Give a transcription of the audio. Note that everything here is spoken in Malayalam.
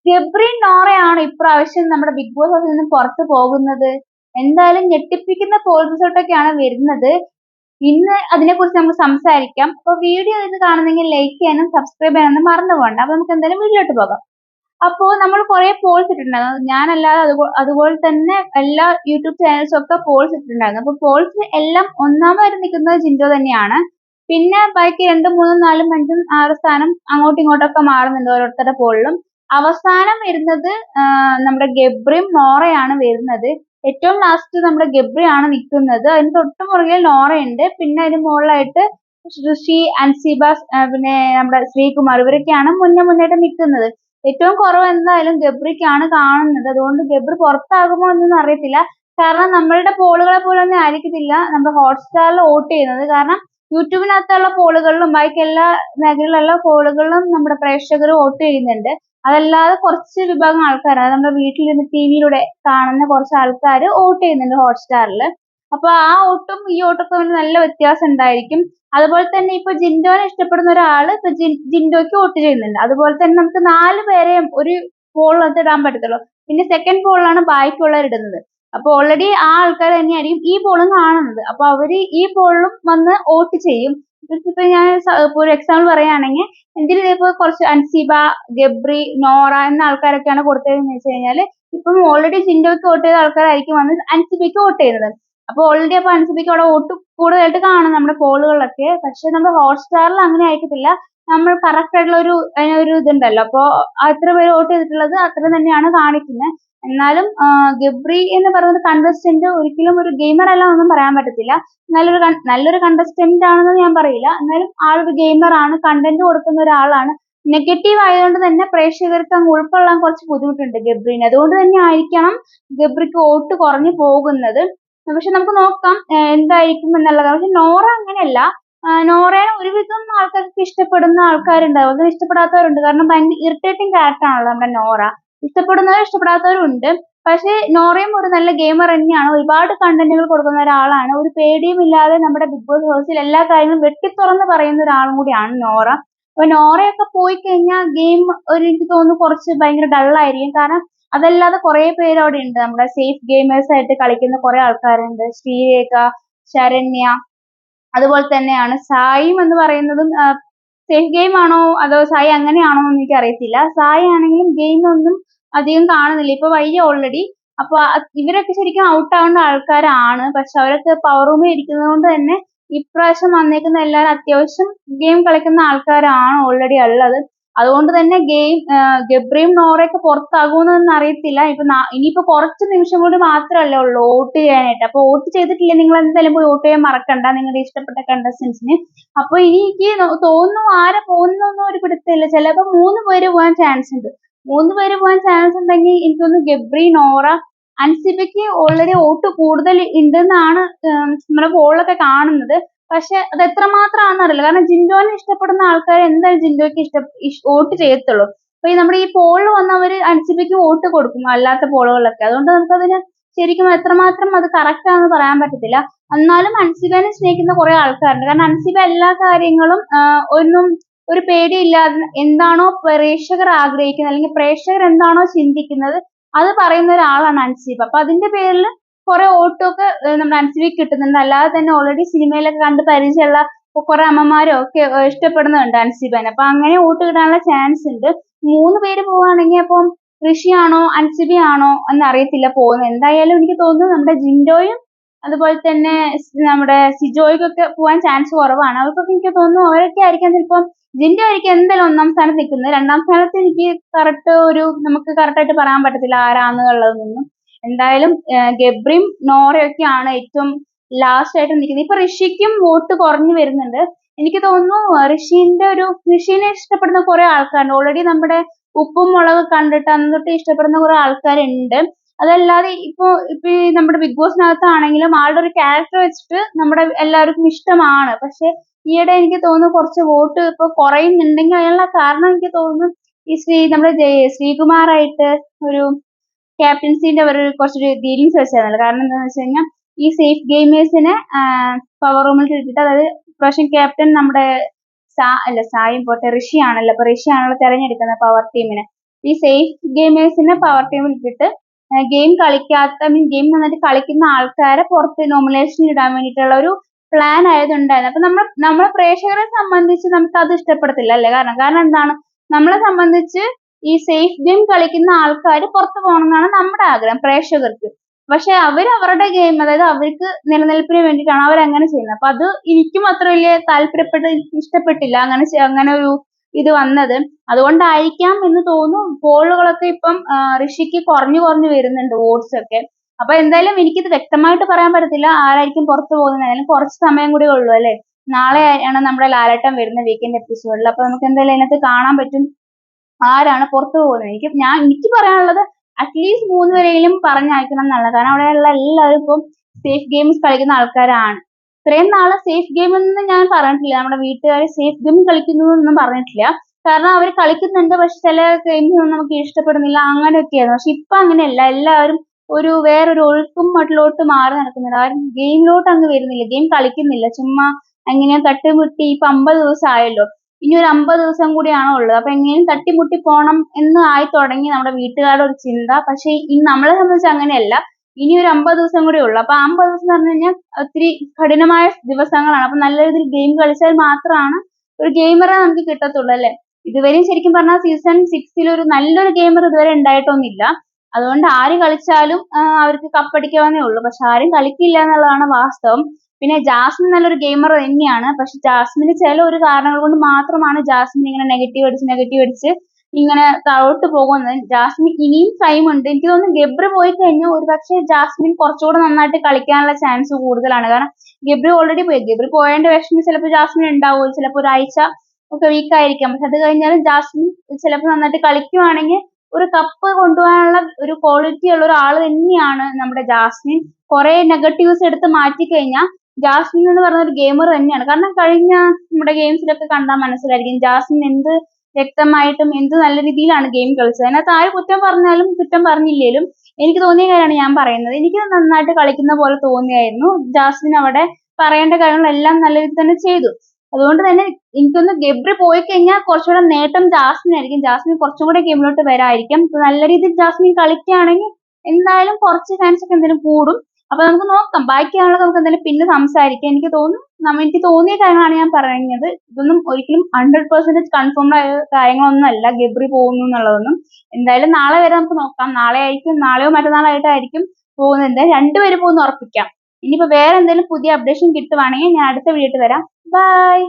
ഗബ്രി നോറയാണ് ഇപ്രാവശ്യം നമ്മുടെ ബിഗ് ബോസ് ഹൗസിൽ നിന്ന് പുറത്തു പോകുന്നത്. എന്തായാലും ഞെട്ടിപ്പിക്കുന്ന പോൾ റിസൾട്ടൊക്കെയാണ് വരുന്നത്. ഇന്ന് അതിനെക്കുറിച്ച് നമുക്ക് സംസാരിക്കാം. അപ്പൊ വീഡിയോ ഇത് കാണുന്നെങ്കിൽ ലൈക്ക് ചെയ്യാനും സബ്സ്ക്രൈബ് ചെയ്യാനൊന്നും മറന്നു പോകണ്ട. അപ്പൊ നമുക്ക് എന്തായാലും വീഡിയോട്ട് പോകാം. അപ്പോൾ നമ്മൾ കുറെ പോൾസ് ഇട്ടിട്ടുണ്ടായിരുന്നു. ഞാനല്ലാതെ അതുപോലെ തന്നെ എല്ലാ യൂട്യൂബ് ചാനൽസും ഒക്കെ പോൾസ് ഇട്ടിട്ടുണ്ടായിരുന്നു. അപ്പൊ പോൾസ് എല്ലാം ഒന്നാമതായിട്ട് നിൽക്കുന്നത് ജിൻഡോ തന്നെയാണ്. പിന്നെ ബാക്കി 2, 3, 4, 5, 6 സ്ഥാനം അങ്ങോട്ടും ഇങ്ങോട്ടൊക്കെ മാറുന്നുണ്ട് ഓരോരുത്തരുടെ പോളിലും. അവസാനം വരുന്നത് നമ്മുടെ ഗബ്രിയും നോറയാണ് വരുന്നത്. ഏറ്റവും ലാസ്റ്റ് നമ്മുടെ ഗബ്രിയാണ് നിൽക്കുന്നത്. അതിന് തൊട്ട് പുറകിൽ നോറയുണ്ട്. പിന്നെ അതിന് മുകളിലായിട്ട് ഋഷി, അൻസിബ, പിന്നെ നമ്മുടെ ശ്രീകുമാർ, ഇവരൊക്കെയാണ് മുന്നായിട്ട് നിൽക്കുന്നത്. ഏറ്റവും കുറവ് എന്തായാലും ഗബ്രിക്കാണ് കാണുന്നത്. അതുകൊണ്ട് ഗബ്രി പുറത്താകുമോ എന്നൊന്നും അറിയത്തില്ല. കാരണം നമ്മളുടെ പോളുകളെ പോലെ ഒന്നും ആയിരിക്കത്തില്ല നമ്മുടെ ഹോട്ട്സ്റ്റാറിൽ വോട്ട് ചെയ്യുന്നത്. കാരണം യൂട്യൂബിനകത്തുള്ള പോളുകളിലും ബാക്കി എല്ലാ മേഖലയിലുള്ള പോളുകളിലും നമ്മുടെ പ്രേക്ഷകർ വോട്ട് ചെയ്യുന്നുണ്ട്. അതല്ലാതെ കുറച്ച് വിഭാഗം ആൾക്കാർ, അത് നമ്മുടെ വീട്ടിലിരുന്ന് ടിവിയിലൂടെ കാണുന്ന കുറച്ച് ആൾക്കാർ വോട്ട് ചെയ്യുന്നുണ്ട് ഹോട്ട്സ്റ്റാറിൽ. അപ്പൊ ആ വോട്ടും ഈ വോട്ടൊക്കെ തമ്മിൽ നല്ല വ്യത്യാസം ഉണ്ടായിരിക്കും. അതുപോലെ തന്നെ ഇപ്പൊ ജിൻഡോനെ ഇഷ്ടപ്പെടുന്ന ഒരാള് ഇപ്പൊ ജിൻഡോയ്ക്ക് വോട്ട് ചെയ്യുന്നുണ്ട്. അതുപോലെ തന്നെ നമുക്ക് 4 പേരെയും ഒരു പോളിനകത്ത് ഇടാൻ പറ്റത്തുള്ളൂ. പിന്നെ സെക്കൻഡ് പോളിലാണ് ബാക്കിയുള്ളവർ ഇടുന്നത്. അപ്പൊ ഓൾറെഡി ആ ആൾക്കാർ തന്നെയായിരിക്കും ഈ പോളും കാണുന്നത്. അപ്പൊ അവര് ഈ പോളിലും വന്ന് വോട്ട് ചെയ്യും. ഇപ്പൊ ഞാൻ ഇപ്പൊ ഒരു എക്സാമ്പിൾ പറയുകയാണെങ്കിൽ എന്തിന് ഇപ്പൊ കുറച്ച് അൻസിബ, ഗബ്രി, നോറ എന്ന ആൾക്കാരൊക്കെയാണ് കൊടുത്തതെന്ന് വെച്ച് കഴിഞ്ഞാൽ ഇപ്പം ഓൾറെഡി ജിൻഡോയ്ക്ക് വോട്ട് ചെയ്ത ആൾക്കാരായിരിക്കും വന്ന് അൻസിബയ്ക്ക് വോട്ട് ചെയ്യുന്നത്. അപ്പൊ ഓൾറെഡി അപ്പൊ അൻസിബയ്ക്ക് അവിടെ വോട്ട് കൂടുതലായിട്ട് കാണും നമ്മുടെ പോളുകളിലൊക്കെ. പക്ഷെ നമ്മുടെ ഹോട്ട്സ്റ്റാറിൽ അങ്ങനെ ആയിരിക്കത്തില്ല. നമ്മൾ കറക്റ്റ് ആയിട്ടുള്ള അതിനൊരു ഇതുണ്ടല്ലോ. അപ്പൊ എത്ര പേര് വോട്ട് ചെയ്തിട്ടുള്ളത് അത്ര തന്നെയാണ് കാണിക്കുന്നത്. എന്നാലും ഗബ്രി എന്ന് പറയുന്ന കണ്ടസ്റ്റന്റ് ഒരിക്കലും ഒരു ഗെയിമർ അല്ല ഒന്നും പറയാൻ പറ്റത്തില്ല. നല്ലൊരു കണ്ടസ്റ്റന്റ് ആണെന്ന് ഞാൻ പറയില്ല. എന്നാലും ആളൊരു ഗെയിമർ ആണ്, കണ്ടന്റ് കൊടുക്കുന്ന ഒരാളാണ്. നെഗറ്റീവ് ആയതുകൊണ്ട് തന്നെ പ്രേക്ഷകർക്ക് അങ്ങ് ഉൾക്കൊള്ളാൻ കുറച്ച് ബുദ്ധിമുട്ടുണ്ട് ഗബ്രിന്. അതുകൊണ്ട് തന്നെ ആയിരിക്കണം ഗബ്രിക്ക് വോട്ട് കുറഞ്ഞു പോകുന്നത്. പക്ഷെ നമുക്ക് നോക്കാം എന്തായിരിക്കും എന്നുള്ളത്. പക്ഷെ നോറ അങ്ങനെയല്ല. നോറയെ ഒരുവിധം ആൾക്കാർക്ക് ഇഷ്ടപ്പെടുന്ന ആൾക്കാരുണ്ട്, അതുപോലെ ഇഷ്ടപ്പെടാത്തവരുണ്ട്. കാരണം ഭയങ്കര ഇറിറ്റേറ്റിംഗ് ക്യാരക്ടർ ആണല്ലോ നമ്മുടെ നോറ. ഇഷ്ടപ്പെടുന്നവരും ഇഷ്ടപ്പെടാത്തവരും ഉണ്ട്. പക്ഷെ നോറയും ഒരു നല്ല ഗെയിമർ തന്നെയാണ്. ഒരുപാട് കണ്ടന്റുകൾ കൊടുക്കുന്ന ഒരാളാണ്. ഒരു പേടിയും ഇല്ലാതെ നമ്മുടെ ബിഗ് ബോസ് ഹൗസിൽ എല്ലാ കാര്യങ്ങളും വെട്ടിത്തുറന്ന് പറയുന്ന ഒരാളും കൂടിയാണ് നോറ. അപ്പൊ നോറയൊക്കെ പോയി കഴിഞ്ഞാൽ ഗെയിം എനിക്ക് തോന്നുന്നു കുറച്ച് ഭയങ്കര ഡള്ളായിരിക്കും. കാരണം അതല്ലാതെ കുറെ പേര് അവിടെ ഉണ്ട്. നമ്മുടെ സേഫ് ഗെയിമേഴ്സ് ആയിട്ട് കളിക്കുന്ന കുറെ ആൾക്കാരുണ്ട്. ശ്രീരേഖ, ശരണ്യ, അതുപോലെ തന്നെയാണ് സായിം എന്ന് പറയുന്നതും സേഫ് ഗെയിം ആണോ അതോ സായി അങ്ങനെയാണോ എന്ന് എനിക്ക് അറിയത്തില്ല. സായി ആണെങ്കിലും ഗെയിം ഒന്നും അധികം കാണുന്നില്ല. ഇപ്പൊ വയ്യ ഓൾറെഡി. അപ്പൊ ഇവരൊക്കെ ശരിക്കും ഔട്ട് ആവേണ്ട ആൾക്കാരാണ്. പക്ഷെ അവരൊക്കെ പവർ റൂമിൽ ഇരിക്കുന്നത് കൊണ്ട് തന്നെ ഇപ്രാവശ്യം വന്നേക്കുന്ന എല്ലാവരും അത്യാവശ്യം ഗെയിം കളിക്കുന്ന ആൾക്കാരാണ് ഓൾറെഡി ഉള്ളത്. അതുകൊണ്ട് തന്നെ ഗബ്രിയും നോറയൊക്കെ പുറത്താകുമെന്നൊന്നും അറിയത്തില്ല. ഇനിയിപ്പോ കുറച്ച് നിമിഷം കൂടി മാത്രമല്ലേ ഉള്ളൂ വോട്ട് ചെയ്യാനായിട്ട്. അപ്പൊ വോട്ട് ചെയ്തിട്ടില്ലേ നിങ്ങൾ എന്തായാലും പോയി വോട്ട് ചെയ്യാൻ മറക്കണ്ട നിങ്ങളുടെ ഇഷ്ടപ്പെട്ട കണ്ടസ്റ്റൻസിന്. അപ്പൊ ഇനി എനിക്ക് തോന്നുന്നു ആരെ പോകുന്നൊന്നും ഒരു പിടുത്തമില്ല. ചിലപ്പോ 3 പേര് പോകാൻ ചാൻസ് ഉണ്ട്. 3 പേര് പോകാൻ ചാൻസ് ഉണ്ടെങ്കിൽ എനിക്ക് തോന്നുന്നു ഗബ്രി, നോറ, അൻസിബയ്ക്ക് ഓൾറെഡി വോട്ട് കൂടുതൽ ഉണ്ടെന്നാണ് നമ്മുടെ പോളിലൊക്കെ കാണുന്നത്. പക്ഷെ അത് എത്രമാത്രമാണെന്ന് അറിയില്ല. കാരണം ജിൻഡോനെ ഇഷ്ടപ്പെടുന്ന ആൾക്കാർ എന്തായാലും ജിൻഡോയ്ക്ക് വോട്ട് ചെയ്യത്തുള്ളൂ. അപ്പൊ നമ്മുടെ ഈ പോളിൽ വന്നവര് അൻസിബയ്ക്ക് വോട്ട് കൊടുക്കും അല്ലാത്ത പോളുകളിലൊക്കെ. അതുകൊണ്ട് നമുക്കതിന് ശരിക്കും എത്രമാത്രം അത് കറക്റ്റ് ആണെന്ന് പറയാൻ പറ്റത്തില്ല. എന്നാലും അൻസിബനെ സ്നേഹിക്കുന്ന കുറെ ആൾക്കാരുണ്ട്. കാരണം അൻസിബ എല്ലാ കാര്യങ്ങളും ഒന്നും ഒരു പേടിയില്ലാതെ എന്താണോ പ്രേക്ഷകർ ആഗ്രഹിക്കുന്നത് അല്ലെങ്കിൽ പ്രേക്ഷകർ എന്താണോ ചിന്തിക്കുന്നത് അത് പറയുന്ന ഒരാളാണ് അൻസിബ. അപ്പൊ അതിന്റെ പേരിൽ കുറെ വോട്ടൊക്കെ നമ്മുടെ അൻസിബയ്ക്ക് കിട്ടുന്നുണ്ട്. അല്ലാതെ തന്നെ ഓൾറെഡി സിനിമയിലൊക്കെ കണ്ട് പരിചയമുള്ള കുറെ അമ്മമാരും ഒക്കെ ഇഷ്ടപ്പെടുന്നുണ്ട് അൻസിബനെ. അപ്പൊ അങ്ങനെ വോട്ട് കിട്ടാനുള്ള ചാൻസ് ഉണ്ട്. 3 പേര് പോവുകയാണെങ്കിൽ അപ്പം ഋഷിയാണോ അൻസിബയാണോ എന്ന് അറിയത്തില്ല പോകുന്നത്. എന്തായാലും എനിക്ക് തോന്നുന്നു നമ്മുടെ ജിൻഡോയും അതുപോലെ തന്നെ നമ്മുടെ സിജോയ്ക്കൊക്കെ പോകാൻ ചാൻസ് കുറവാണ്. അവർക്കൊക്കെ എനിക്ക് തോന്നുന്നു അവരൊക്കെ ആയിരിക്കാം ചിലപ്പം. ജിൻഡോ ആയിരിക്കും എന്തായാലും 1-ാം സ്ഥാനത്ത് നിൽക്കുന്നത്. 2-ാം സ്ഥാനത്ത് എനിക്ക് നമുക്ക് കറക്റ്റ് ആയിട്ട് പറയാൻ പറ്റത്തില്ല ആരാന്നുള്ളതൊന്നും. എന്തായാലും ഗബ്രിയും നോറയൊക്കെയാണ് ഏറ്റവും ലാസ്റ്റ് ആയിട്ട് നിൽക്കുന്നത്. ഇപ്പൊ ഋഷിക്കും വോട്ട് കുറഞ്ഞു വരുന്നുണ്ട്. എനിക്ക് തോന്നുന്നു ഋഷീനെ ഇഷ്ടപ്പെടുന്ന കുറെ ആൾക്കാരുണ്ട്. ഓൾറെഡി നമ്മുടെ ഉപ്പും മുളക് കണ്ടിട്ട് അന്ന് തൊട്ട് ഇഷ്ടപ്പെടുന്ന കുറെ ആൾക്കാരുണ്ട്. അതല്ലാതെ ഇപ്പൊ ഈ നമ്മുടെ ബിഗ് ബോസിനകത്താണെങ്കിലും ആളുടെ ഒരു ക്യാരക്ടർ വെച്ചിട്ട് നമ്മുടെ എല്ലാവർക്കും ഇഷ്ടമാണ്. പക്ഷെ ഈയിടെ എനിക്ക് തോന്നുന്നു കുറച്ച് വോട്ട് ഇപ്പൊ കുറയുന്നുണ്ടെങ്കിൽ അതിനുള്ള കാരണം എനിക്ക് തോന്നുന്നു നമ്മുടെ ശ്രീകുമാറായിട്ട് ഒരു ക്യാപ്റ്റൻസിന്റെ ഒരു കുറച്ചൊരു ഡീലിങ്സ് വെച്ചായിരുന്നല്ലോ. കാരണം എന്താണെന്ന് വെച്ച് കഴിഞ്ഞാൽ ഈ സേഫ് ഗെയിമേഴ്സിനെ പവർ റൂമിൽ ഇട്ടിട്ട്, അതായത് ഇപ്രാവശ്യം ക്യാപ്റ്റൻ നമ്മുടെ സായും പോട്ടെ ഋഷിയാണല്ലോ. അപ്പൊ ഋഷിയാണല്ലോ തെരഞ്ഞെടുക്കുന്നത് പവർ ടീമിനെ. ഈ സേഫ് ഗെയിമേഴ്സിനെ പവർ ടീമിൽ ഇട്ടിട്ട് ഗെയിം കളിക്കാത്ത ഗെയിം നന്നായിട്ട് കളിക്കുന്ന ആൾക്കാരെ പുറത്ത് നോമിനേഷൻ ഇടാൻ വേണ്ടിയിട്ടുള്ള ഒരു പ്ലാൻ ആയതുണ്ടായിരുന്നു. അപ്പൊ നമ്മളെ പ്രേക്ഷകരെ സംബന്ധിച്ച് നമുക്ക് അത് ഇഷ്ടപ്പെടത്തില്ല അല്ലേ? കാരണം എന്താണ്, നമ്മളെ സംബന്ധിച്ച് ഈ സേഫ് ഗെയിം കളിക്കുന്ന ആൾക്കാർ പുറത്തു പോകണം എന്നാണ് നമ്മുടെ ആഗ്രഹം പ്രേക്ഷകർക്ക്. പക്ഷെ അവരുടെ ഗെയിം, അതായത് അവർക്ക് നിലനിൽപ്പിന് വേണ്ടിയിട്ടാണ് അവരങ്ങനെ ചെയ്യുന്നത്. അപ്പൊ അത് എനിക്കും അത്ര വലിയ എനിക്ക് ഇഷ്ടപ്പെട്ടില്ല അങ്ങനെ ഒരു ഇത് വന്നത്. അതുകൊണ്ടായിരിക്കാം എന്ന് തോന്നുന്നു പോളുകളൊക്കെ ഇപ്പം ഋഷിക്ക് കുറഞ്ഞു വരുന്നുണ്ട് വോട്ട്സ് ഒക്കെ. അപ്പൊ എന്തായാലും എനിക്കിത് വ്യക്തമായിട്ട് പറയാൻ പറ്റത്തില്ല ആരായിരിക്കും പുറത്തു പോകുന്നത്. എന്തായാലും കുറച്ച് സമയം കൂടി ഉള്ളൂ അല്ലേ? നാളെ ആണ് നമ്മുടെ ലാലേട്ടൻ വരുന്ന വീക്കെൻഡ് എപ്പിസോഡിൽ. അപ്പൊ നമുക്ക് എന്തായാലും അതിനകത്ത് കാണാൻ പറ്റും ആരാണ് പുറത്തു പോകുന്നത്. എനിക്ക് പറയാനുള്ളത് അറ്റ്ലീസ്റ്റ് 3 പേരെങ്കിലും പറഞ്ഞയക്കണം എന്നാണ്. കാരണം അവിടെയുള്ള എല്ലാവരും ഇപ്പം സേഫ് ഗെയിംസ് കളിക്കുന്ന ആൾക്കാരാണ്. ഇത്രയും നാള് സേഫ് ഗെയിം എന്ന് ഞാൻ പറഞ്ഞിട്ടില്ല, നമ്മുടെ വീട്ടുകാർ സേഫ് ഗെയിം കളിക്കുന്നു എന്നൊന്നും പറഞ്ഞിട്ടില്ല. കാരണം അവർ കളിക്കുന്നുണ്ട്, പക്ഷെ ചില ഗെയിംസ് ഒന്നും നമുക്ക് ഇഷ്ടപ്പെടുന്നില്ല, അങ്ങനെയൊക്കെയായിരുന്നു. പക്ഷെ ഇപ്പൊ അങ്ങനെയല്ല, എല്ലാവരും വേറൊരു ഒഴുക്കും മട്ടിലോട്ട് മാറി നടക്കുന്നുണ്ട്. ആരും ഗെയിമിലോട്ട് അങ്ങ് വരുന്നില്ല, ഗെയിം കളിക്കുന്നില്ല, ചുമ്മാ എങ്ങനെയാ തട്ടിമുട്ടി. ഇപ്പൊ 50 ദിവസം ആയല്ലോ, ഇനി ഒരു 50 ദിവസം കൂടിയാണോ ഉള്ളത്. അപ്പൊ എങ്ങനെയും തട്ടിമുട്ടി പോണം എന്ന് ആയി തുടങ്ങി നമ്മുടെ വീട്ടുകാരുടെ ഒരു ചിന്ത. പക്ഷെ നമ്മളെ സംബന്ധിച്ച് അങ്ങനെയല്ല. ഇനി ഒരു 50 ദിവസം കൂടി ഉള്ളു. അപ്പൊ 50 ദിവസം എന്ന് പറഞ്ഞു കഴിഞ്ഞാൽ ഒത്തിരി കഠിനമായ ദിവസങ്ങളാണ്. അപ്പൊ നല്ല രീതിയിൽ ഗെയിം കളിച്ചാൽ മാത്രമാണ് ഒരു ഗെയിമറെ നമുക്ക് കിട്ടത്തുള്ളൂ അല്ലെ? ഇതുവരെയും ശരിക്കും പറഞ്ഞാൽ സീസൺ 6 ഒരു നല്ലൊരു ഗെയിമർ ഇതുവരെ ഉണ്ടായിട്ടൊന്നുമില്ല. അതുകൊണ്ട് ആര് കളിച്ചാലും അവർക്ക് കപ്പടിക്കാവുന്നേ ഉള്ളൂ. പക്ഷെ ആരും കളിക്കില്ല എന്നുള്ളതാണ് വാസ്തവം. പിന്നെ ജാസ്മിൻ നല്ലൊരു ഗെയിമർ തന്നെയാണ്. പക്ഷെ ജാസ്മിന് ചില ഒരു കാരണങ്ങൾ കൊണ്ട് മാത്രമാണ് ജാസ്മിൻ ഇങ്ങനെ നെഗറ്റീവ് അടിച്ച് ഇങ്ങനെ താഴോട്ട് പോകുന്നത്. ജാസ്മിൻ ഇനിയും ടൈം ഉണ്ട്. എനിക്ക് തോന്നുന്നു ഗബ്രി പോയി കഴിഞ്ഞാൽ ഒരുപക്ഷെ ജാസ്മിൻ കുറച്ചുകൂടെ നന്നായിട്ട് കളിക്കാനുള്ള ചാൻസ് കൂടുതലാണ്. കാരണം ഗബ്രി ഓൾറെഡി പോയി. ഗബ്രി പോയതിന്റെ വിഷമം ചിലപ്പോൾ ജാസ്മിൻ ഉണ്ടാവും. ചിലപ്പോൾ ഒരാഴ്ച ഒക്കെ വീക്ക് ആയിരിക്കാം. പക്ഷെ അത് കഴിഞ്ഞാലും ജാസ്മിൻ ചിലപ്പോൾ നന്നായിട്ട് കളിക്കുവാണെങ്കിൽ ഒരു കപ്പ് കൊണ്ടുപോകാനുള്ള ഒരു ക്വാളിറ്റി ഉള്ള ഒരാൾ തന്നെയാണ് നമ്മുടെ ജാസ്മിൻ. കുറെ നെഗറ്റീവ്സ് എടുത്ത് മാറ്റി കഴിഞ്ഞാൽ ജാസ്മിൻ എന്ന് പറഞ്ഞ ഒരു ഗെയിമർ തന്നെയാണ്. കാരണം കഴിഞ്ഞ നമ്മുടെ ഗെയിംസിലൊക്കെ കണ്ടാൽ മനസ്സിലായിരിക്കും ജാസ്മിൻ എന്ത് വ്യക്തമായിട്ടും എന്ത് നല്ല രീതിയിലാണ് ഗെയിം കളിച്ചത്. അതിനകത്ത് ആര് കുറ്റം പറഞ്ഞാലും കുറ്റം പറഞ്ഞില്ലേലും എനിക്ക് തോന്നിയ കാര്യമാണ് ഞാൻ പറയുന്നത്. എനിക്ക് നന്നായിട്ട് കളിക്കുന്ന പോലെ തോന്നിയായിരുന്നു. ജാസ്മിൻ അവിടെ പറയേണ്ട കാര്യങ്ങളെല്ലാം നല്ല രീതിയിൽ തന്നെ ചെയ്തു. അതുകൊണ്ട് തന്നെ എനിക്കൊന്ന് ഗബ്രി പോയി കഴിഞ്ഞാൽ കുറച്ചുകൂടെ നേട്ടം ജാസ്മിൻ ആയിരിക്കും. ജാസ്മിൻ കുറച്ചും കൂടെ ഗെയിമിലോട്ട് വരായിരിക്കും. നല്ല രീതിയിൽ ജാസ്മിൻ കളിക്കുകയാണെങ്കിൽ എന്തായാലും കുറച്ച് ഫാൻസ് ഒക്കെ എന്തെങ്കിലും കൂടും. അപ്പൊ നമുക്ക് നോക്കാം, ബാക്കിയാണല്ലോ നമുക്ക് എന്തായാലും പിന്നെ സംസാരിക്കാം. എനിക്ക് തോന്നിയ കാര്യങ്ങളാണ് ഞാൻ പറഞ്ഞത്. ഇതൊന്നും ഒരിക്കലും 100% കൺഫേംഡ് ആയ കാര്യങ്ങളൊന്നും അല്ല ഗബ്രി പോകുന്നു എന്നുള്ളതൊന്നും. എന്തായാലും നാളെ വരെ നമുക്ക് നോക്കാം. നാളെയോ മറ്റന്നാളായിട്ടായിരിക്കും പോകുന്നത്. എന്തായാലും 2 പേര് പോകുന്ന ഉറപ്പിക്കാം. ഇനിയിപ്പോ വേറെ എന്തെങ്കിലും പുതിയ അപ്ഡേഷൻ കിട്ടുവാണെങ്കിൽ ഞാൻ അടുത്ത വീഡിയോ വരാം. ബൈ.